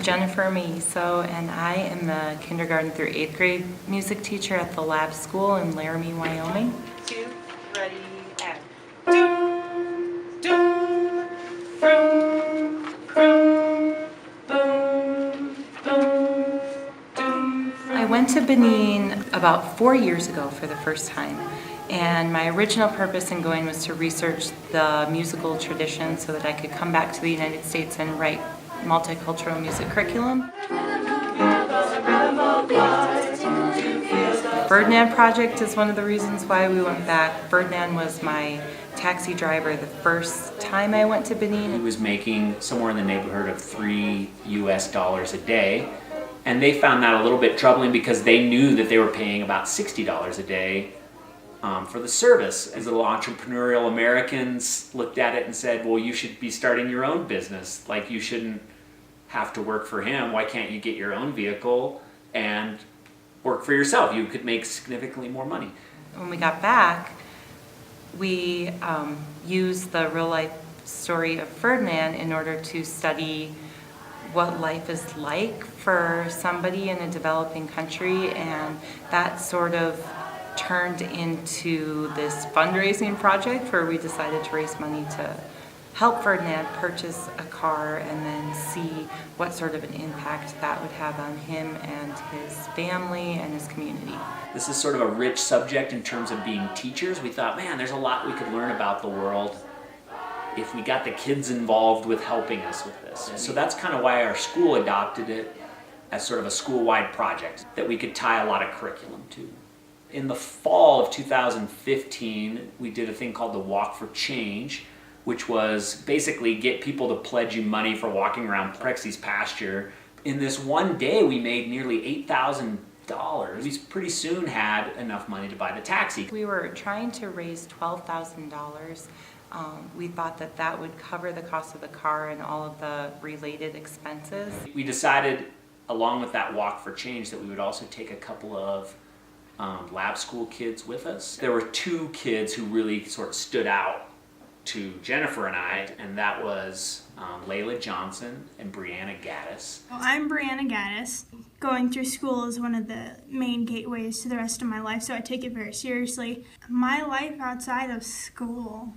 Jennifer Maiso, and I am the kindergarten through 8th grade music teacher at the Lab School in Laramie, Wyoming. 2, ready, and doom, doom, vroom, vroom, boom, boom, doom. I went to Benin about 4 years ago for the first time. And my original purpose in going was to research the musical tradition so that I could come back to the United States and write multicultural music curriculum. Ferdinand Project is one of the reasons why we went back. Ferdinand was my taxi driver the first time I went to Benin. He was making somewhere in the neighborhood of $3 a day. And they found that a little bit troubling because they knew that they were paying about $60 a day for the service. As little entrepreneurial Americans looked at it and said, well, you should be starting your own business. Like, you shouldn't have to work for him. Why can't you get your own vehicle and work for yourself? You could make significantly more money. When we got back, we used the real life story of Ferdinand in order to study what life is like for somebody in a developing country, and that sort of turned into this fundraising project where we decided to raise money to help Ferdinand purchase a car and then see what sort of an impact that would have on him and his family and his community. This is sort of a rich subject in terms of being teachers. We thought, man, there's a lot we could learn about the world if we got the kids involved with helping us with this. So that's kind of why our school adopted it as sort of a school-wide project that we could tie a lot of curriculum to. In the fall of 2015, we did a thing called the Walk for Change, which was basically get people to pledge you money for walking around Prexy's pasture. In this one day, we made nearly $8,000. We pretty soon had enough money to buy the taxi. We were trying to raise $12,000. We thought that that would cover the cost of the car and all of the related expenses. We decided, along with that Walk for Change, that we would also take a couple of lab school kids with us. There were 2 kids who really sort of stood out to Jennifer and I, and that was Layla Johnson and Brianna Gaddis. Well, I'm Brianna Gaddis. Going through school is one of the main gateways to the rest of my life, so I take it very seriously. My life outside of school,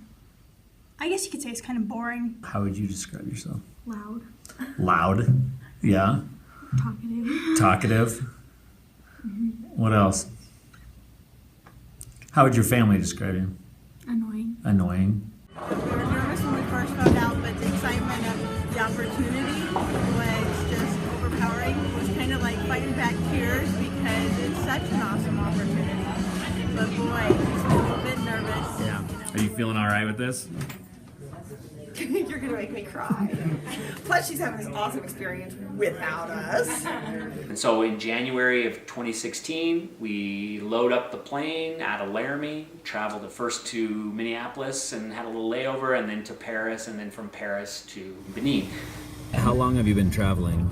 I guess you could say it's kind of boring. How would you describe yourself? Loud. Loud? Yeah. Talkative. Talkative? Mm-hmm. What else? How would your family describe you? Annoying. Annoying. We were nervous when we first found out, but the excitement of the opportunity was just overpowering. It was kind of like fighting back tears because it's such an awesome opportunity. But boy, just a little bit nervous. Yeah. Are you feeling all right with this? You're gonna make me cry. Plus, she's having this awesome experience without us. And so in January of 2016, we load up the plane out of Laramie, traveled at first to Minneapolis and had a little layover, and then to Paris, and then from Paris to Benin. How long have you been traveling?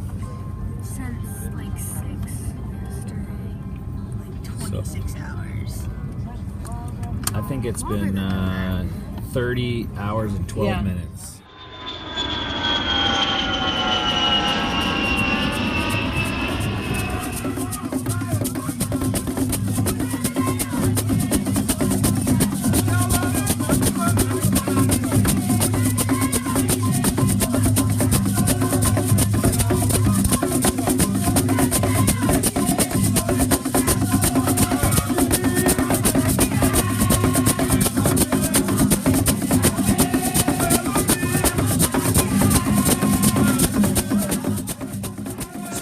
Since like 6 yesterday, like 26 hours. I think it's been 30 hours and 12 minutes.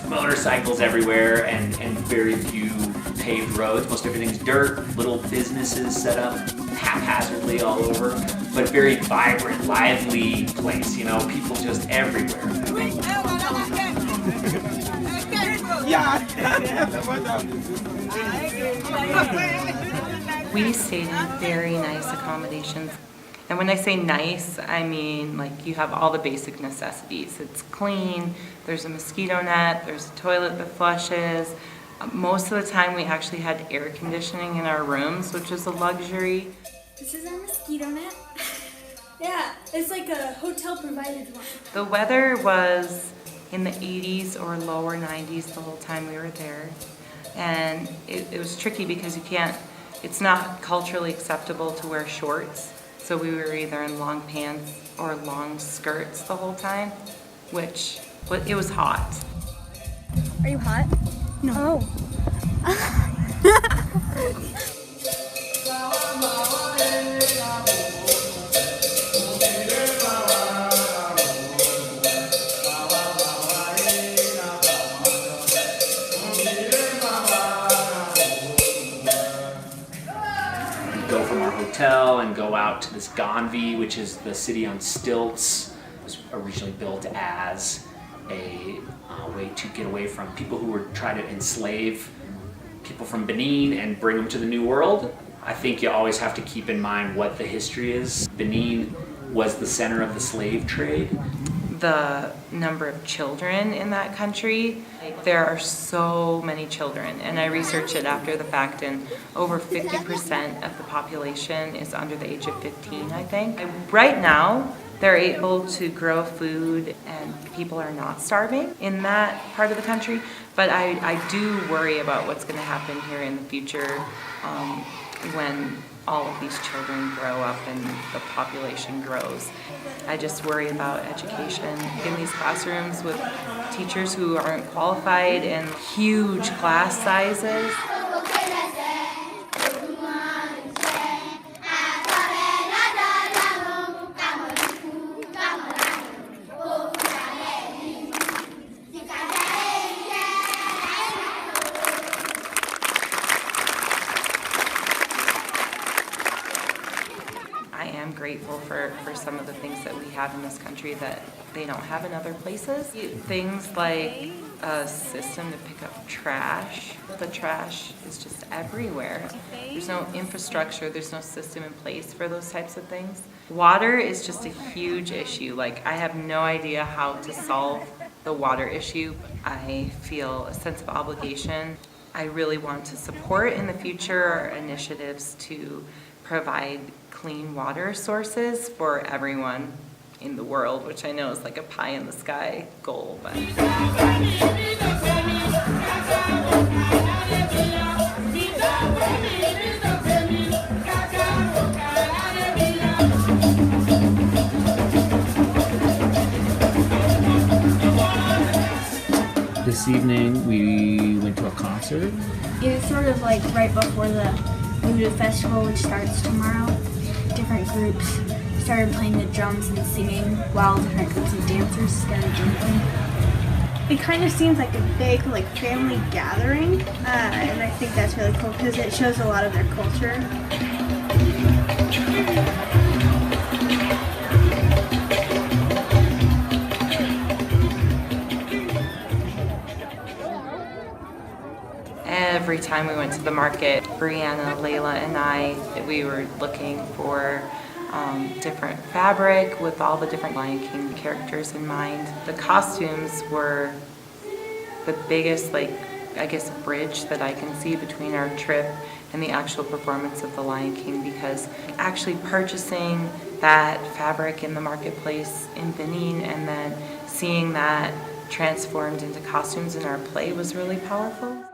Motorcycles everywhere and very few paved roads. Most everything's dirt, little businesses set up haphazardly all over, but very vibrant, lively place, you know, people just everywhere. We stayed in very nice accommodations. And when I say nice, I mean like you have all the basic necessities. It's clean, there's a mosquito net, there's a toilet that flushes. Most of the time we actually had air conditioning in our rooms, which is a luxury. This is our mosquito net. Yeah, it's like a hotel provided one. The weather was in the 80s or lower 90s the whole time we were there. And it was tricky because it's not culturally acceptable to wear shorts. So we were either in long pants or long skirts the whole time, it was hot. Are you hot? No. Go from our hotel and go out to this Ganvi, which is the city on stilts. It was originally built as a way to get away from people who were trying to enslave people from Benin and bring them to the New World. I think you always have to keep in mind what the history is. Benin was the center of the slave trade. The number of children in that country, there are so many children, and I researched it after the fact, and over 50% of the population is under the age of 15, I think. Right now, they're able to grow food and people are not starving in that part of the country, but I do worry about what's going to happen here in the future when all of these children grow up and the population grows. I just worry about education in these classrooms with teachers who aren't qualified and huge class sizes. I am grateful for some of the things that we have in this country that they don't have in other places. Things like a system to pick up trash. The trash is just everywhere. There's no infrastructure, there's no system in place for those types of things. Water is just a huge issue. Like, I have no idea how to solve the water issue. I feel a sense of obligation. I really want to support in the future initiatives to provide clean water sources for everyone in the world, which I know is like a pie in the sky goal, but This evening we went to a concert. It was sort of like right before the Voodoo Festival, which starts tomorrow. Different groups started playing the drums and singing while different groups of dancers started dancing. It kind of seems like a big family gathering, and I think that's really cool because it shows a lot of their culture. every time we went to the market, Brianna, Layla, and we were looking for different fabric with all the different Lion King characters in mind. The costumes were the biggest, bridge that I can see between our trip and the actual performance of the Lion King, because actually purchasing that fabric in the marketplace in Benin and then seeing that transformed into costumes in our play was really powerful.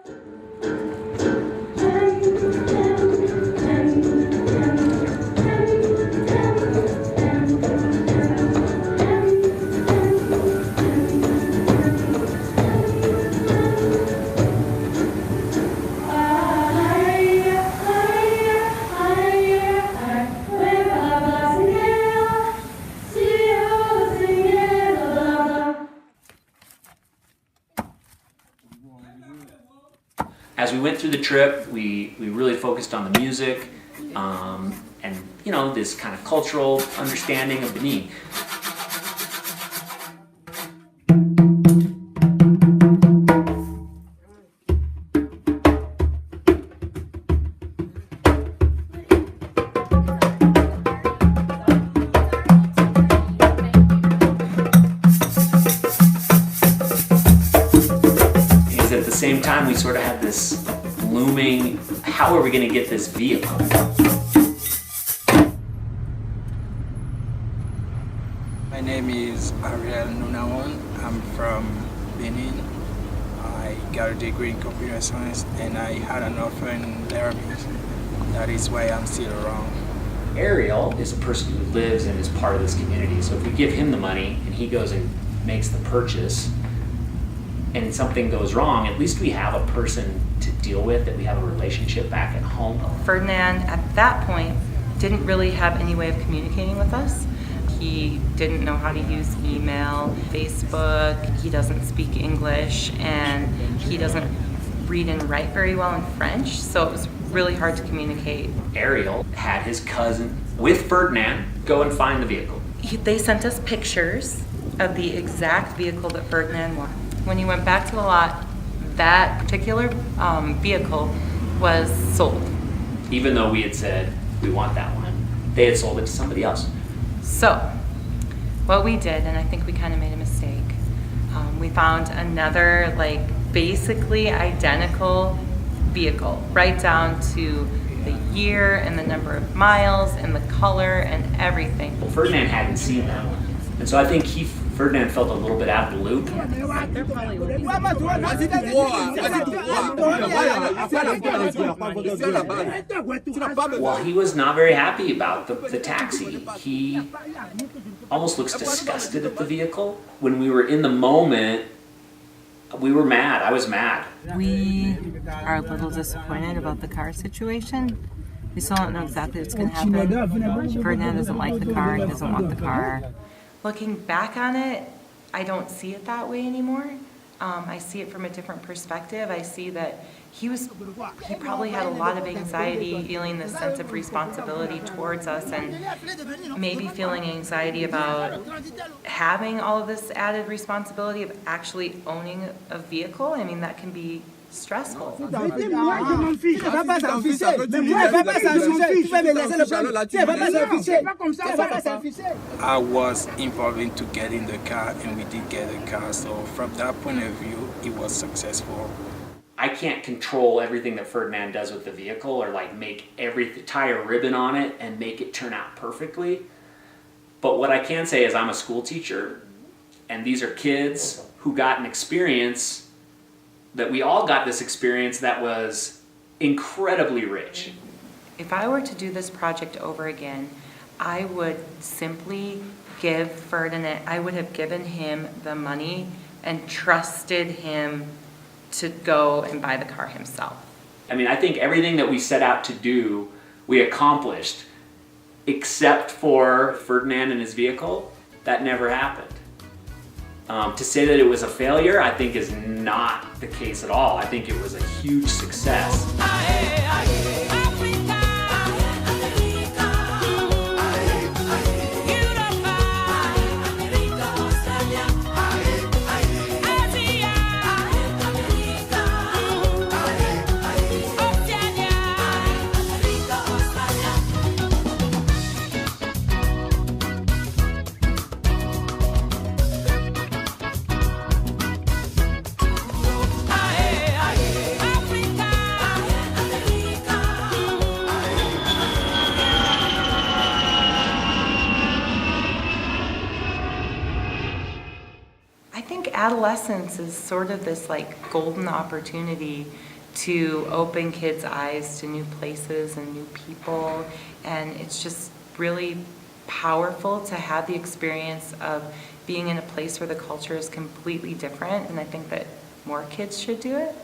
As we went through the trip, we really focused on the music and, this kind of cultural understanding of Benin. At the same time, we sort of had this looming, how are we going to get this vehicle? My name is Ariel Nunawon. I'm from Benin. I got a degree in computer science, and I had an offer in Laramie. That is why I'm still around. Ariel is a person who lives and is part of this community. So if we give him the money and he goes and makes the purchase and something goes wrong, at least we have a person to deal with, that we have a relationship back at home. Ferdinand, at that point, didn't really have any way of communicating with us. He didn't know how to use email, Facebook, he doesn't speak English, and he doesn't read and write very well in French, so it was really hard to communicate. Ariel had his cousin with Ferdinand go and find the vehicle. They sent us pictures of the exact vehicle that Ferdinand wanted. When he went back to the lot, that particular vehicle was sold. Even though we had said, we want that one, they had sold it to somebody else. So, what we did, and I think we kind of made a mistake, we found another, like, basically identical vehicle, right down to the year and the number of miles and the color and everything. Well, Ferdinand hadn't seen that one. And so I think Ferdinand felt a little bit out of the loop. Well, he was not very happy about the taxi. He almost looks disgusted at the vehicle. When we were in the moment, we were mad. I was mad. We are a little disappointed about the car situation. We still don't know exactly what's going to happen. Ferdinand doesn't like the car. He doesn't want the car. Looking back on it, I don't see it that way anymore. I see it from a different perspective. I see that he probably had a lot of anxiety, feeling this sense of responsibility towards us, and maybe feeling anxiety about having all of this added responsibility of actually owning a vehicle. I mean, that can be stressful. I was involved into getting the car, and we did get the car, so from that point of view, it was successful. I can't control everything that Ferdinand does with the vehicle, or like tie a ribbon on it and make it turn out perfectly. But what I can say is I'm a school teacher, and these are kids who got an experience that we all got this experience that was incredibly rich. If I were to do this project over again, I would simply give Ferdinand, I would have given him the money and trusted him to go and buy the car himself. I mean, I think everything that we set out to do, we accomplished, except for Ferdinand and his vehicle. That never happened. To say that it was a failure, I think, is not the case at all. I think it was a huge success. Adolescence is sort of this like golden opportunity to open kids' eyes to new places and new people, and it's just really powerful to have the experience of being in a place where the culture is completely different, and I think that more kids should do it.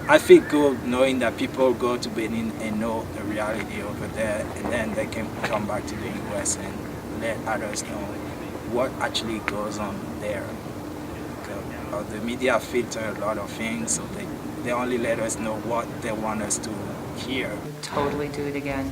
I feel good knowing that people go to Benin and know the reality over there, and then they can come back to the US and let others know what actually goes on there. The media filter a lot of things, so they only let us know what they want us to hear. Totally do it again.